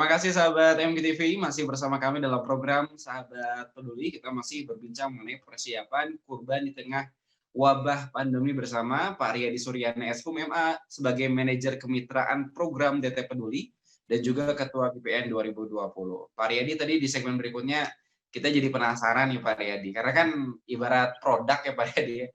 kasih sahabat MGTV, masih bersama kami dalam program Sahabat Peduli. Kita masih berbincang mengenai persiapan kurban di tengah wabah pandemi bersama Pak Riyadi Suryana SHUM MA sebagai manajer kemitraan program DT Peduli dan juga Ketua BPN 2020. Pak Riyadi tadi di segmen berikutnya kita jadi penasaran nih Pak Riyadi, karena kan ibarat produk ya Pak Riyadi ya.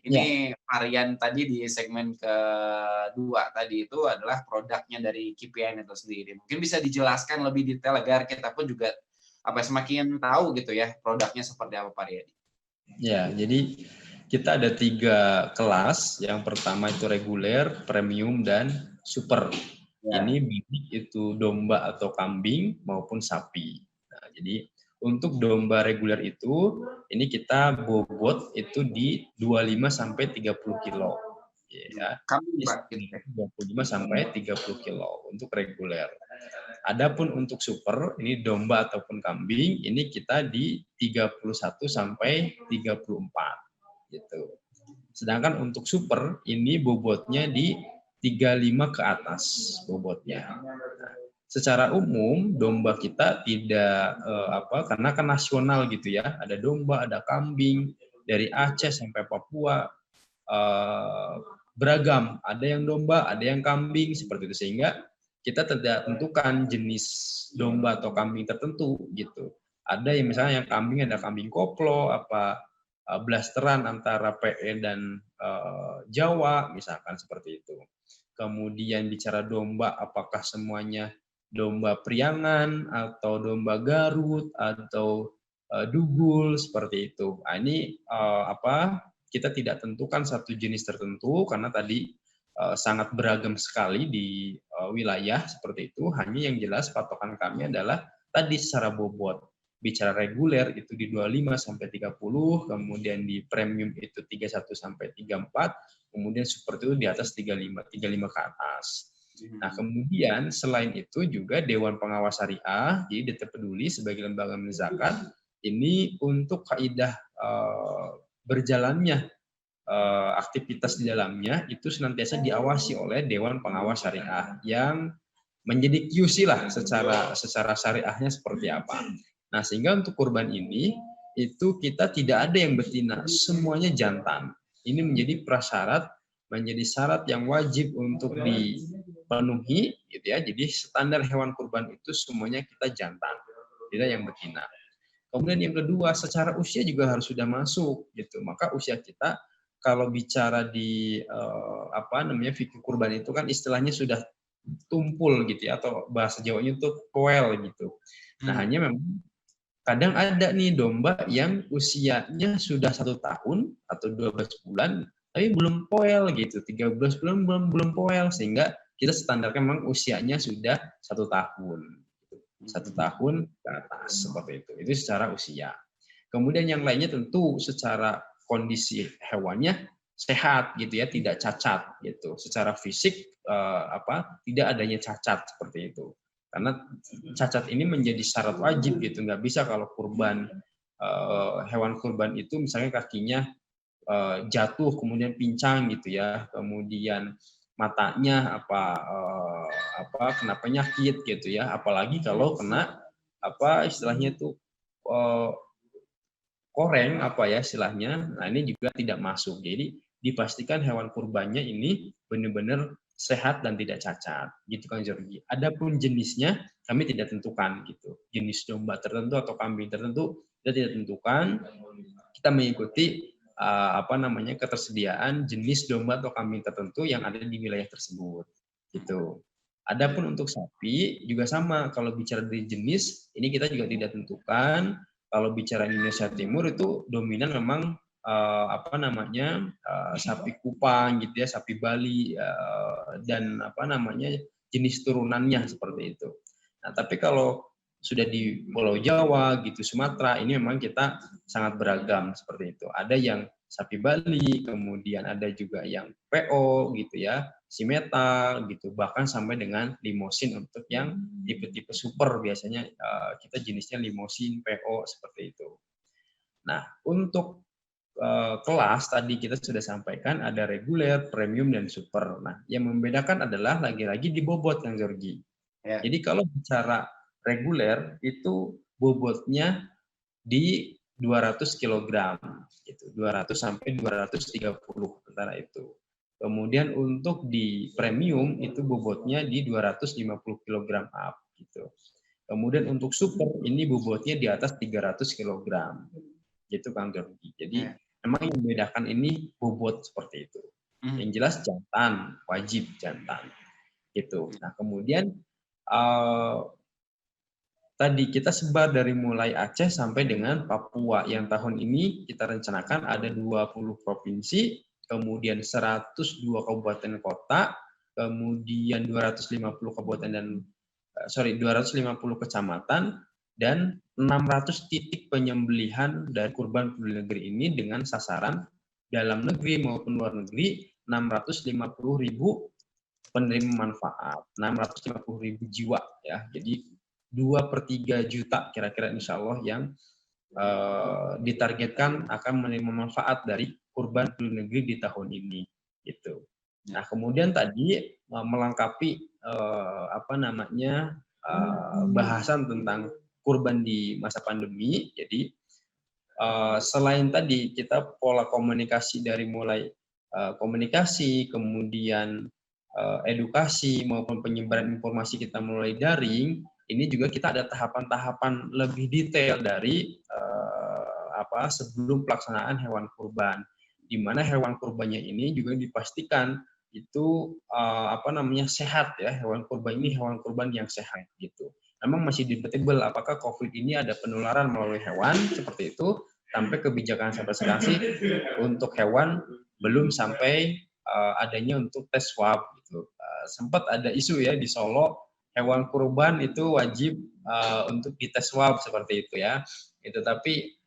Ini Ya, varian tadi di segmen kedua tadi itu adalah produknya dari KPN itu sendiri. Mungkin bisa dijelaskan lebih detail agar kita pun juga semakin tahu gitu ya produknya seperti apa Pak Riyadi. ya. Jadi kita ada 3 kelas. Yang pertama itu reguler, premium, dan super. Ya. Ini baik itu domba atau kambing maupun sapi. Nah, jadi untuk domba reguler itu, ini kita bobot itu di 25 sampai 30 kilo. Ya, Kambing Pak gitu ya. 25 sampai 30 kilo untuk reguler. Adapun untuk super, ini domba ataupun kambing, ini kita di 31 sampai 34 gitu. Sedangkan untuk super ini bobotnya di 35 ke atas bobotnya. Nah, secara umum domba kita tidak karena kan nasional gitu ya. Ada domba, ada kambing dari Aceh sampai Papua, beragam. Ada yang domba, ada yang kambing seperti itu, sehingga kita tidak tentukan jenis domba atau kambing tertentu gitu. Ada yang misalnya yang kambing ada kambing koplo, blasteran antara PE dan Jawa misalkan seperti itu. Kemudian bicara domba, apakah semuanya domba priangan atau domba Garut atau dugul seperti itu. Nah, ini kita tidak tentukan satu jenis tertentu karena tadi sangat beragam sekali di wilayah seperti itu. Hanya yang jelas patokan kami adalah tadi secara bobot. Bicara reguler itu di 25 sampai 30, kemudian di premium itu 31 sampai 34, kemudian super itu di atas 35 ke atas. Nah, kemudian selain itu juga Dewan Pengawas Syariah, jadi DT Peduli sebagai lembaga zakat, ini untuk kaidah berjalannya aktivitas di dalamnya itu senantiasa diawasi oleh Dewan Pengawas Syariah yang menjadi QC lah secara syariahnya seperti apa. Nah, sehingga untuk kurban ini itu kita tidak ada yang betina, semuanya jantan. Ini menjadi prasyarat, menjadi syarat yang wajib untuk dipenuhi gitu ya. Jadi standar hewan kurban itu semuanya kita jantan, tidak yang betina. Kemudian yang kedua, secara usia juga harus sudah masuk gitu. Maka usia kita kalau bicara di fikih kurban itu kan istilahnya sudah tumpul gitu ya, atau bahasa Jawanya itu poel gitu. Nah, hanya memang kadang ada nih domba yang usianya sudah 1 tahun atau 12 bulan, tapi belum poel gitu, 13 bulan belum poel, sehingga kita standarkan memang usianya sudah 1 tahun. 1 tahun ke atas seperti itu. Itu secara usia. Kemudian yang lainnya tentu secara kondisi hewannya sehat gitu ya, tidak cacat gitu. Secara fisik tidak adanya cacat seperti itu. Karena cacat ini menjadi syarat wajib gitu, nggak bisa kalau kurban hewan kurban itu misalnya kakinya jatuh kemudian pincang gitu ya, kemudian matanya kena penyakit gitu ya, apalagi kalau kena istilahnya itu koreng istilahnya. Nah, ini juga tidak masuk. Jadi dipastikan hewan kurbannya ini benar-benar sehat dan tidak cacat, gitu kan Jorgi. Adapun jenisnya kami tidak tentukan gitu. Jenis domba tertentu atau kambing tertentu kita tidak tentukan. Kita mengikuti ketersediaan jenis domba atau kambing tertentu yang ada di wilayah tersebut. Gitu. Adapun untuk sapi juga sama. Kalau bicara dari jenis, ini kita juga tidak tentukan. Kalau bicara Indonesia Timur itu dominan memang sapi Kupang gitu ya, sapi Bali dan jenis turunannya seperti itu. Nah, tapi kalau sudah di Pulau Jawa gitu, Sumatera, ini memang kita sangat beragam seperti itu. Ada yang sapi Bali, kemudian ada juga yang PO gitu ya, simetal gitu, bahkan sampai dengan limosin untuk yang tipe-tipe super, biasanya kita jenisnya limosin, PO seperti itu. Nah, untuk kelas tadi kita sudah sampaikan ada reguler, premium, dan super. Nah, yang membedakan adalah lagi-lagi di bobot, Kang Jorgi. Ya. Jadi kalau bicara reguler itu bobotnya di 200 kg gitu. 200 sampai 230 antara itu. Kemudian untuk di premium itu bobotnya di 250 kg up gitu. Kemudian untuk super ini bobotnya di atas 300 kg. Gitu Kang Jordi. Jadi memang yang membedakan ini bobot seperti itu. Yang jelas jantan, wajib jantan. Gitu. Nah, kemudian tadi kita sebar dari mulai Aceh sampai dengan Papua. Yang tahun ini kita rencanakan ada 20 provinsi, kemudian 102 kabupaten kota, kemudian 250 kabupaten dan 250 kecamatan dan 600 titik penyembelihan dari kurban peduli negeri ini dengan sasaran dalam negeri maupun luar negeri 650.000 penerima manfaat, 650.000 jiwa ya. Jadi 2/3 juta kira-kira insya Allah yang ditargetkan akan menerima manfaat dari kurban peduli negeri di tahun ini gitu. Nah, kemudian tadi melengkapi bahasan tentang kurban di masa pandemi. Jadi selain tadi kita pola komunikasi dari mulai komunikasi, kemudian edukasi maupun penyebaran informasi kita mulai daring, ini juga kita ada tahapan-tahapan lebih detail dari sebelum pelaksanaan hewan kurban, di mana hewan kurbannya ini juga dipastikan itu sehat ya, hewan kurban ini hewan kurban yang sehat gitu. Memang masih debatable apakah COVID ini ada penularan melalui hewan seperti itu, sampai kebijakan sampai sekarang sih untuk hewan belum sampai adanya untuk tes swab gitu. Sempat ada isu ya di Solo hewan kurban itu wajib untuk dites swab seperti itu ya. Itu tapi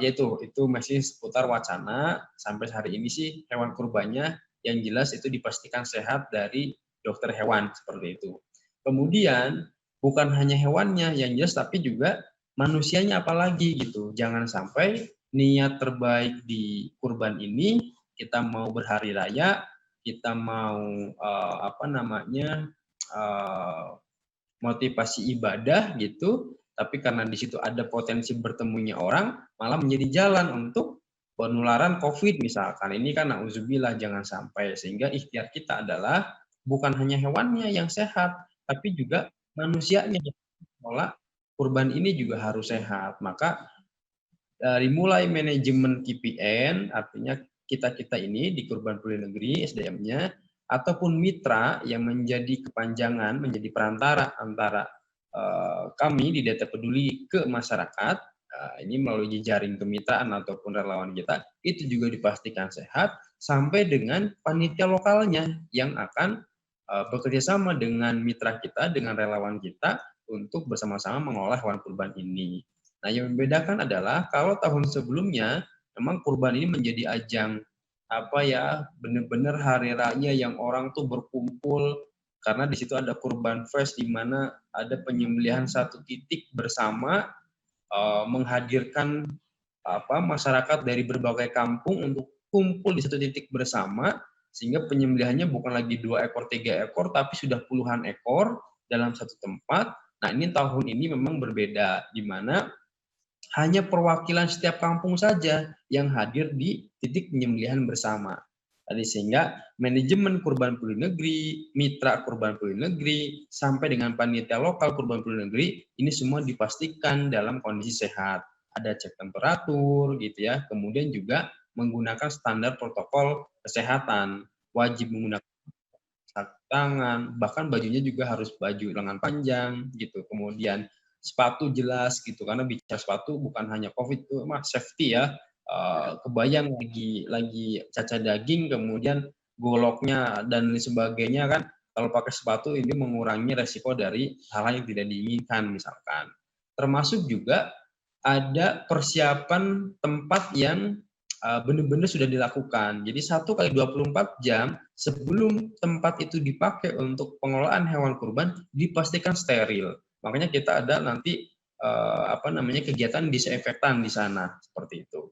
itu masih seputar wacana. Sampai hari ini sih hewan kurbannya yang jelas itu dipastikan sehat dari dokter hewan seperti itu. Kemudian bukan hanya hewannya yang jelas tapi juga manusianya apalagi gitu. Jangan sampai niat terbaik di kurban ini kita mau berhari raya, kita mau motivasi ibadah gitu, tapi karena di situ ada potensi bertemunya orang, malah menjadi jalan untuk penularan COVID misalkan. Ini kan na'udzubillah jangan sampai. Sehingga ikhtiar kita adalah bukan hanya hewannya yang sehat, tapi juga manusianya. Pola kurban ini juga harus sehat. Maka dari mulai manajemen KPN, artinya kita-kita ini di Kurban Peduli Negeri, SDM-nya, ataupun mitra yang menjadi kepanjangan, menjadi perantara antara kami di Data Peduli ke masyarakat, ini melalui jejaring kemitraan ataupun relawan kita, itu juga dipastikan sehat, sampai dengan panitia lokalnya yang akan bekerja sama dengan mitra kita, dengan relawan kita, untuk bersama-sama mengolah hewan kurban ini. Nah, yang membedakan adalah kalau tahun sebelumnya memang kurban ini menjadi ajang benar-benar hari raya yang orang tuh berkumpul karena di situ ada kurban fest di mana ada penyembelihan satu titik bersama menghadirkan masyarakat dari berbagai kampung untuk kumpul di satu titik bersama sehingga penyembelihannya bukan lagi 2 ekor 3 ekor tapi sudah puluhan ekor dalam satu tempat. Nah, ini tahun ini memang berbeda di mana hanya perwakilan setiap kampung saja yang hadir di titik penyembelihan bersama. Tadi sehingga manajemen kurban peduli negeri, mitra kurban peduli negeri, sampai dengan panitia lokal kurban peduli negeri, ini semua dipastikan dalam kondisi sehat. Ada cek temperatur gitu ya, kemudian juga menggunakan standar protokol kesehatan, wajib menggunakan sarung tangan, bahkan bajunya juga harus baju lengan panjang gitu. Kemudian sepatu jelas gitu, karena bicara sepatu bukan hanya COVID itu mah safety ya. Kebayang lagi caca daging kemudian goloknya dan sebagainya kan, kalau pakai sepatu ini mengurangi resiko dari hal yang tidak diinginkan misalkan. Termasuk juga ada persiapan tempat yang benar-benar sudah dilakukan. Jadi 1 kali 24 jam sebelum tempat itu dipakai untuk pengolahan hewan kurban dipastikan steril. Makanya kita ada nanti kegiatan disinfektan di sana seperti itu.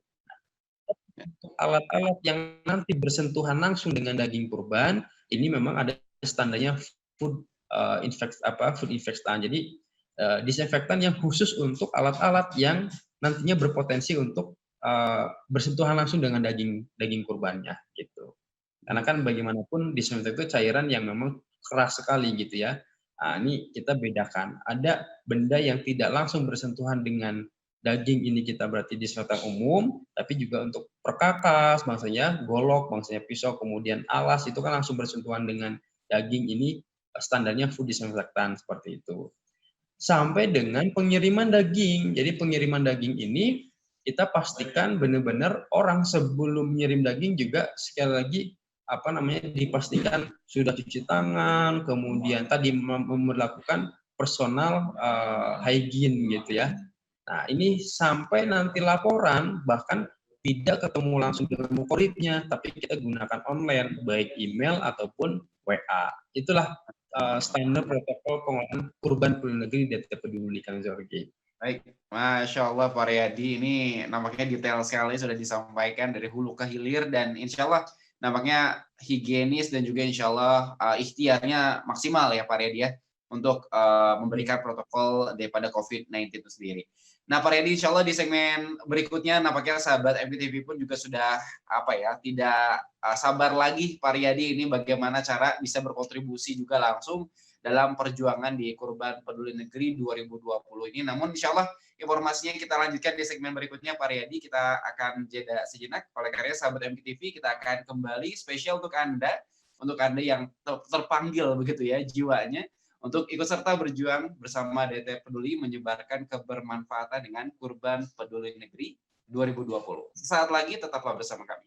Alat-alat yang nanti bersentuhan langsung dengan daging kurban ini memang ada standarnya food infection. Jadi disinfektan yang khusus untuk alat-alat yang nantinya berpotensi untuk bersentuhan langsung dengan daging kurbannya gitu. Karena kan bagaimanapun disinfektan itu cairan yang memang keras sekali gitu ya. Nah, ini kita bedakan. Ada benda yang tidak langsung bersentuhan dengan daging, ini kita berarti disinfektan umum, tapi juga untuk perkakas, bangsanya golok, bangsanya pisau, kemudian alas, itu kan langsung bersentuhan dengan daging, ini standarnya food disinfektan seperti itu. Sampai dengan pengiriman daging. Jadi pengiriman daging ini kita pastikan benar-benar orang sebelum ngirim daging juga sekali lagi dipastikan sudah cuci tangan, kemudian tadi melakukan personal hygiene gitu ya. Nah, ini sampai nanti laporan bahkan tidak ketemu langsung dengan mukoridnya, tapi kita gunakan online, baik email ataupun WA. Itulah standar protokol pengolahan kurban peduli negeri di DT Peduli, Kang Zorgi. Baik, Masya Allah Pak Riyadi, ini nampaknya detail sekali sudah disampaikan dari hulu ke hilir, dan insya Allah nampaknya higienis dan juga insya Allah ikhtiarnya maksimal ya Pak Riyadi ya, untuk memberikan protokol daripada COVID-19 itu sendiri. Nah Pak Riyadi, insya Allah di segmen berikutnya nampaknya sahabat MPTV pun juga sudah tidak sabar lagi Pak Riyadi ini bagaimana cara bisa berkontribusi juga langsung dalam perjuangan di Kurban Peduli Negeri 2020 ini. Namun insya Allah informasinya kita lanjutkan di segmen berikutnya Pak Riyadi. Kita akan jeda sejenak. Oleh karena sahabat MPTV, kita akan kembali spesial untuk Anda yang terpanggil begitu ya jiwanya, untuk ikut serta berjuang bersama DT Peduli menyebarkan kebermanfaatan dengan Kurban Peduli Negeri 2020. Sesaat lagi tetaplah bersama kami.